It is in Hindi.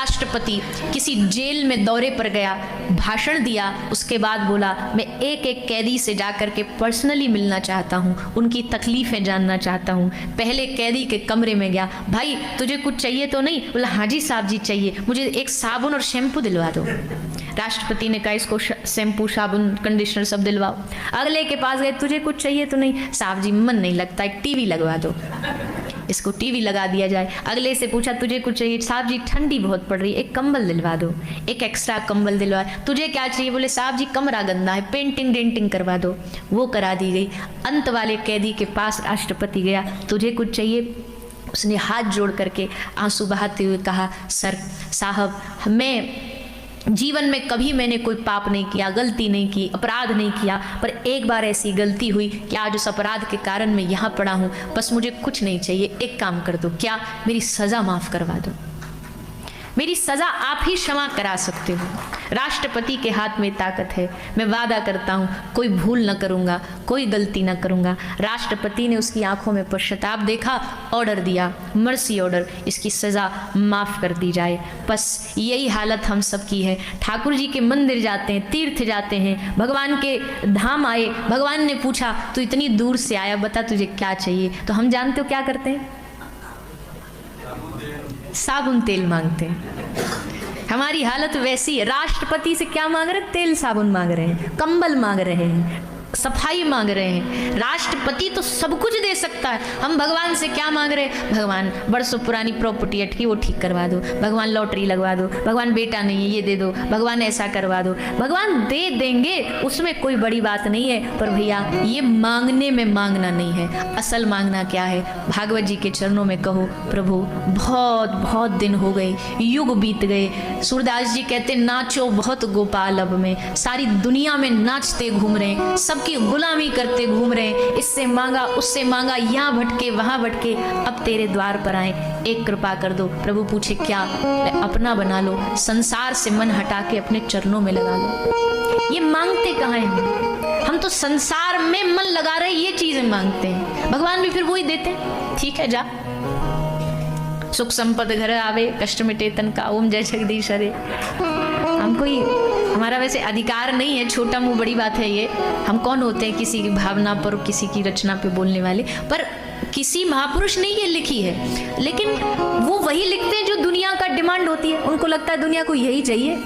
राष्ट्रपति किसी जेल में दौरे पर गया, भाषण दिया, उसके बाद बोला मैं एक एक कैदी से जाकर के पर्सनली मिलना चाहता हूँ, उनकी तकलीफ़ें जानना चाहता हूँ। पहले कैदी के कमरे में गया, भाई तुझे कुछ चाहिए तो नहीं? बोला हाँ जी साहब जी चाहिए, मुझे एक साबुन और शैम्पू दिलवा दो। राष्ट्रपति ने कहा इसको शैम्पू साबुन कंडीशनर सब दिलवाओ। अगले के पास गए, तुझे कुछ चाहिए तो नहीं? साहब जी मन नहीं लगता, एक टीवी लगवा दो, इसको टीवी लगा दिया जाए। अगले से पूछा तुझे कुछ चाहिए? साहब जी ठंडी बहुत पड़ रही है, एक कंबल दिलवा दो, एक एक्स्ट्रा कंबल दिलवा। तुझे क्या चाहिए? बोले साहब जी कमरा गंदा है, पेंटिंग डेंटिंग करवा दो, वो करा दी गई। अंत वाले कैदी के पास राष्ट्रपति गया, तुझे कुछ चाहिए? उसने हाथ जोड़ करके आंसू बहाते हुए कहा सर साहब मैं जीवन में कभी मैंने कोई पाप नहीं किया, गलती नहीं की, अपराध नहीं किया, पर एक बार ऐसी गलती हुई कि आज उस अपराध के कारण मैं यहाँ पड़ा हूँ। बस मुझे कुछ नहीं चाहिए, एक काम कर दो, क्या मेरी सज़ा माफ़ करवा दो, मेरी सज़ा आप ही क्षमा करा सकते हो। राष्ट्रपति के हाथ में ताकत है, मैं वादा करता हूँ कोई भूल न करूँगा, कोई गलती न करूँगा। राष्ट्रपति ने उसकी आंखों में पश्चाताप देखा, ऑर्डर दिया, मर्सी ऑर्डर, इसकी सज़ा माफ़ कर दी जाए। बस यही हालत हम सब की है। ठाकुर जी के मंदिर जाते हैं, तीर्थ जाते हैं, भगवान के धाम आए, भगवान ने पूछा तू इतनी दूर से आया, बता तुझे क्या चाहिए? तो हम जानते हो क्या करते हैं? साबुन तेल मांगते हैं। हमारी हालत वैसी है। राष्ट्रपति से क्या मांग रहे हैं? तेल साबुन मांग रहे हैं, कंबल मांग रहे हैं, सफाई मांग रहे हैं। राष्ट्रपति तो सब कुछ दे सकता है, हम भगवान से क्या मांग रहे हैं? भगवान बरसों पुरानी प्रॉपर्टी अटकी वो ठीक करवा दो, भगवान लॉटरी लगवा दो, भगवान बेटा नहीं है ये दे दो, भगवान ऐसा करवा दो। भगवान दे देंगे, उसमें कोई बड़ी बात नहीं है, पर भैया ये मांगने में मांगना नहीं है। असल मांगना क्या है? भागवत जी के चरणों में कहो प्रभु बहुत बहुत दिन हो गए, युग बीत गए। सूरदास जी कहते नाचो बहुत गोपाल अब में, सारी दुनिया में नाचते घूम रहे हैं, सब की गुलामी करते घूम रहे हैं, इससे मांगा उससे मांगा, यहाँ भटके वहां भटके, अब तेरे द्वार पर आए, एक कृपा कर दो। प्रभु पूछे क्या? अपना बना लो, संसार से मन हटा के अपने चरणों में लगा लो। ये मांगते कहाँ हैं? हम तो संसार में मन लगा रहे, ये चीजें मांगते हैं। भगवान भी फिर वही देते हैं, ठीक है जा सुख संपद घर आवे, कष्ट मिटे तन का, ओम जय जगदीश हरे। हमको ही हमारा वैसे अधिकार नहीं है, छोटा मुंह बड़ी बात है ये। हम कौन होते हैं किसी की भावना पर, किसी की रचना पे बोलने वाले? पर किसी महापुरुष ने ये लिखी है, लेकिन वो वही लिखते हैं जो दुनिया का डिमांड होती है। उनको लगता है दुनिया को यही चाहिए,